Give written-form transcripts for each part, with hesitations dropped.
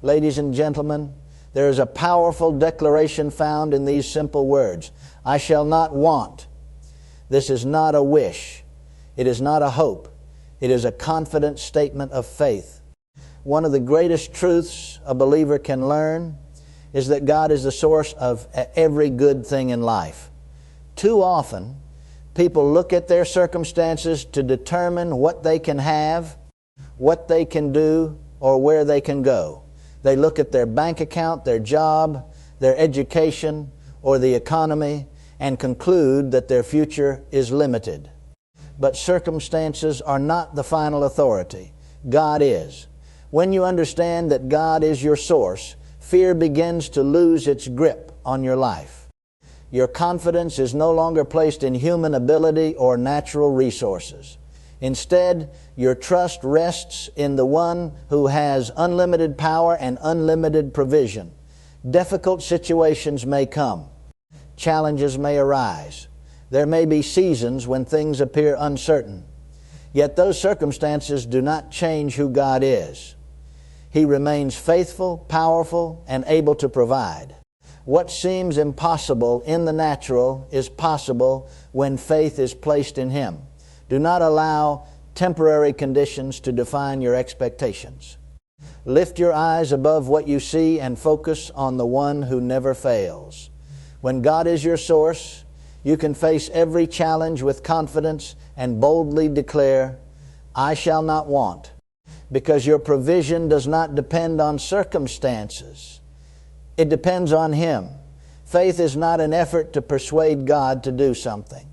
Ladies and gentlemen, there is a powerful declaration found in these simple words. I shall not want. This is not a wish. It is not a hope. It is a confident statement of faith. One of the greatest truths a believer can learn is that God is the source of every good thing in life. Too often, people look at their circumstances to determine what they can have, what they can do, or where they can go. They look at their bank account, their job, their education, or the economy, and conclude that their future is limited. But circumstances are not the final authority. God is. When you understand that God is your source, fear begins to lose its grip on your life. Your confidence is no longer placed in human ability or natural resources. Instead, your trust rests in the one who has unlimited power and unlimited provision. Difficult situations may come. Challenges may arise. There may be seasons when things appear uncertain. Yet those circumstances do not change who God is. He remains faithful, powerful, and able to provide. What seems impossible in the natural is possible when faith is placed in Him. Do not allow temporary conditions to define your expectations. Lift your eyes above what you see and focus on the one who never fails. When God is your source, you can face every challenge with confidence and boldly declare, I shall not want, because your provision does not depend on circumstances. It depends on Him. Faith is not an effort to persuade God to do something.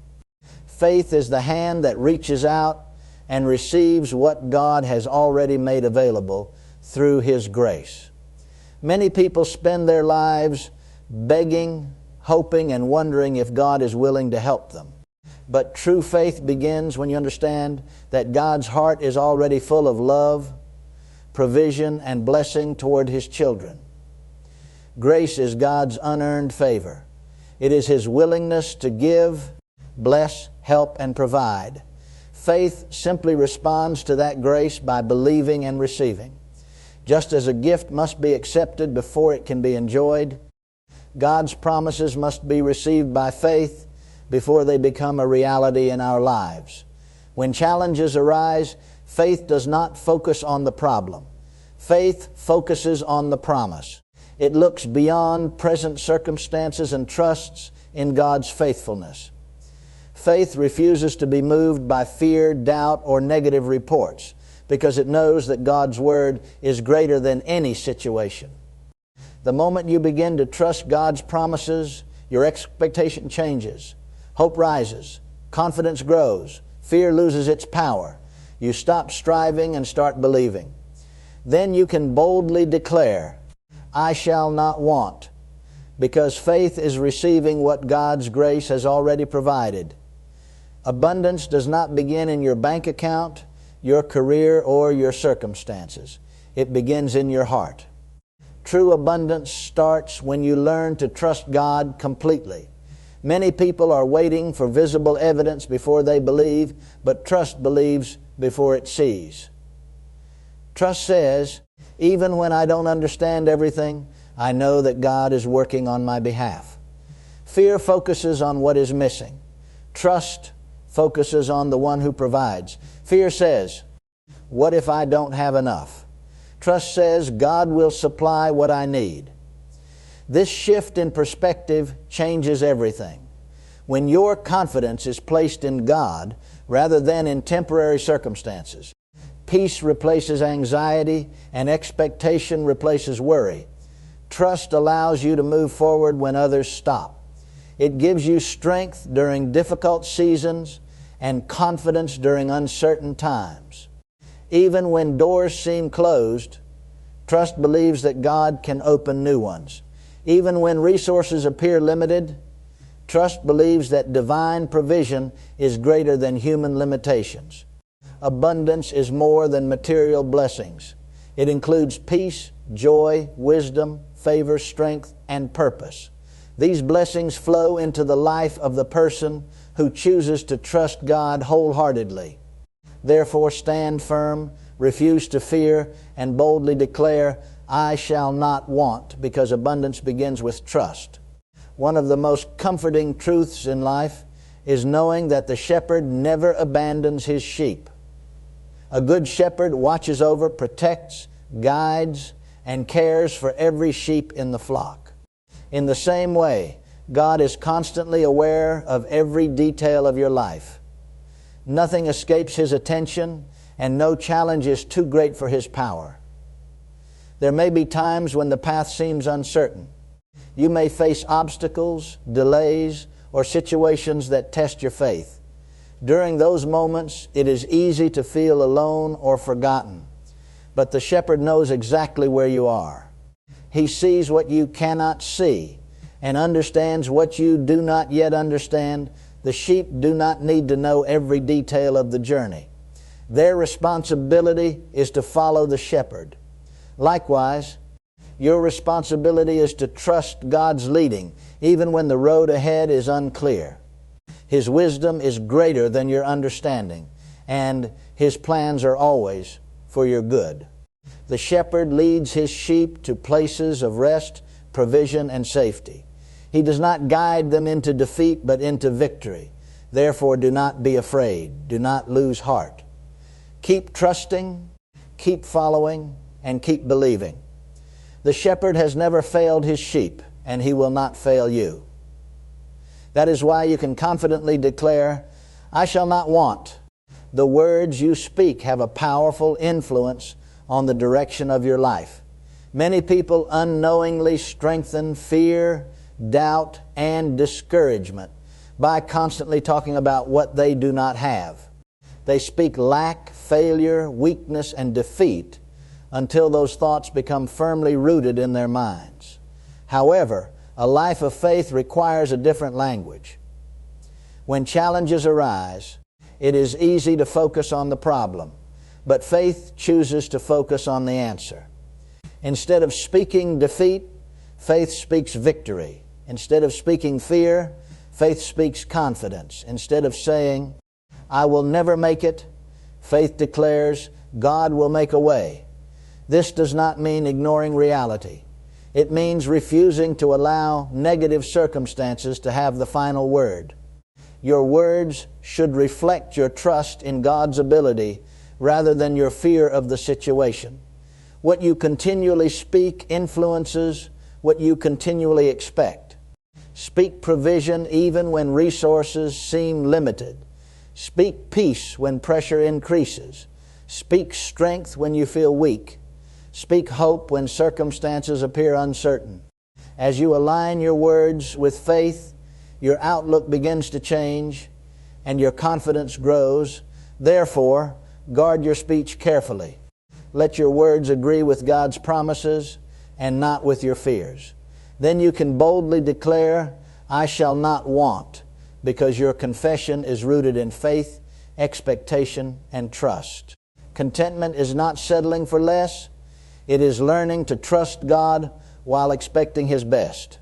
Faith is the hand that reaches out and receives what God has already made available through His grace. Many people spend their lives begging, hoping, and wondering if God is willing to help them. But true faith begins when you understand that God's heart is already full of love, provision, and blessing toward His children. Grace is God's unearned favor. It is His willingness to give, bless, help, and provide. Faith simply responds to that grace by believing and receiving. Just as a gift must be accepted before it can be enjoyed, God's promises must be received by faith before they become a reality in our lives. When challenges arise, faith does not focus on the problem. Faith focuses on the promise. It looks beyond present circumstances and trusts in God's faithfulness. Faith refuses to be moved by fear, doubt, or negative reports because it knows that God's Word is greater than any situation. The moment you begin to trust God's promises, your expectation changes. Hope rises. Confidence grows. Fear loses its power. You stop striving and start believing. Then you can boldly declare, I shall not want, because faith is receiving what God's grace has already provided. Abundance does not begin in your bank account, your career, or your circumstances. It begins in your heart. True abundance starts when you learn to trust God completely. Many people are waiting for visible evidence before they believe, but trust believes before it sees. Trust says, even when I don't understand everything, I know that God is working on my behalf. Fear focuses on what is missing. Trust focuses on the one who provides. Fear says, what if I don't have enough? Trust says, God will supply what I need. This shift in perspective changes everything. When your confidence is placed in God rather than in temporary circumstances, peace replaces anxiety and expectation replaces worry. Trust allows you to move forward when others stop. It gives you strength during difficult seasons and confidence during uncertain times. Even when doors seem closed, trust believes that God can open new ones. Even when resources appear limited, trust believes that divine provision is greater than human limitations. Abundance is more than material blessings. It includes peace, joy, wisdom, favor, strength, and purpose. These blessings flow into the life of the person who chooses to trust God wholeheartedly. Therefore, stand firm, refuse to fear, and boldly declare, I shall not want, because abundance begins with trust. One of the most comforting truths in life is knowing that the shepherd never abandons his sheep. A good shepherd watches over, protects, guides, and cares for every sheep in the flock. In the same way, God is constantly aware of every detail of your life. Nothing escapes His attention, and no challenge is too great for His power. There may be times when the path seems uncertain. You may face obstacles, delays, or situations that test your faith. During those moments, it is easy to feel alone or forgotten. But the shepherd knows exactly where you are. He sees what you cannot see and understands what you do not yet understand. The sheep do not need to know every detail of the journey. Their responsibility is to follow the shepherd. Likewise, your responsibility is to trust God's leading, even when the road ahead is unclear. His wisdom is greater than your understanding, and His plans are always for your good. The shepherd leads his sheep to places of rest, provision, and safety. He does not guide them into defeat, but into victory. Therefore, do not be afraid. Do not lose heart. Keep trusting, keep following, and keep believing. The shepherd has never failed his sheep, and he will not fail you. That is why you can confidently declare, I shall not want. The words you speak have a powerful influence on the direction of your life. Many people unknowingly strengthen fear, doubt, and discouragement by constantly talking about what they do not have. They speak lack, failure, weakness, and defeat until those thoughts become firmly rooted in their minds. However, a life of faith requires a different language. When challenges arise, it is easy to focus on the problem, but faith chooses to focus on the answer. Instead of speaking defeat, faith speaks victory. Instead of speaking fear, faith speaks confidence. Instead of saying, I will never make it, faith declares, God will make a way. This does not mean ignoring reality. It means refusing to allow negative circumstances to have the final word. Your words should reflect your trust in God's ability rather than your fear of the situation. What you continually speak influences what you continually expect. Speak provision even when resources seem limited. Speak peace when pressure increases. Speak strength when you feel weak. Speak hope when circumstances appear uncertain. As you align your words with faith, your outlook begins to change and your confidence grows. Therefore, guard your speech carefully. Let your words agree with God's promises and not with your fears. Then you can boldly declare, I shall not want, because your confession is rooted in faith, expectation, and trust. Contentment is not settling for less. It is learning to trust God while expecting His best.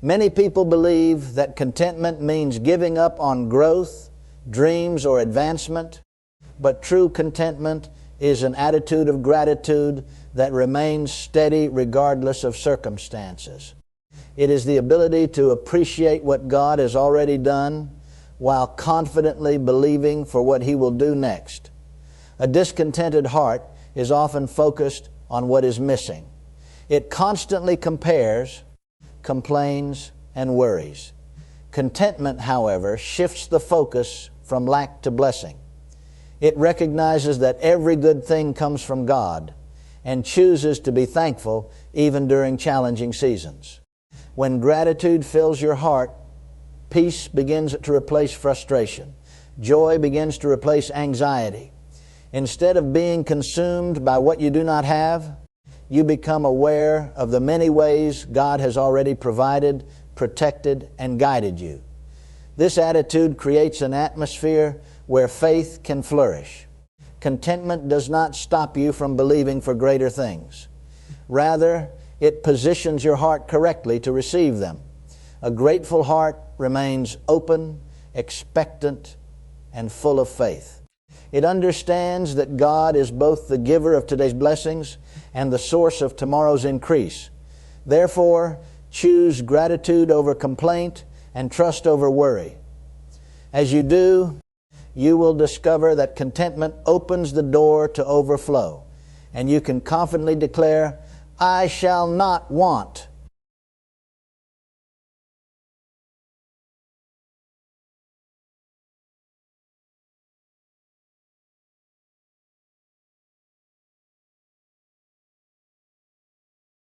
Many people believe that contentment means giving up on growth, dreams, or advancement, but true contentment is an attitude of gratitude that remains steady regardless of circumstances. It is the ability to appreciate what God has already done while confidently believing for what He will do next. A discontented heart is often focused on what is missing. It constantly compares, complains, and worries. Contentment, however, shifts the focus from lack to blessing. It recognizes that every good thing comes from God and chooses to be thankful even during challenging seasons. When gratitude fills your heart, peace begins to replace frustration. Joy begins to replace anxiety. Instead of being consumed by what you do not have, you become aware of the many ways God has already provided, protected, and guided you. This attitude creates an atmosphere where faith can flourish. Contentment does not stop you from believing for greater things. Rather, it positions your heart correctly to receive them. A grateful heart remains open, expectant, and full of faith. It understands that God is both the giver of today's blessings and the source of tomorrow's increase. Therefore, choose gratitude over complaint and trust over worry. As you do, you will discover that contentment opens the door to overflow, and you can confidently declare, I shall not want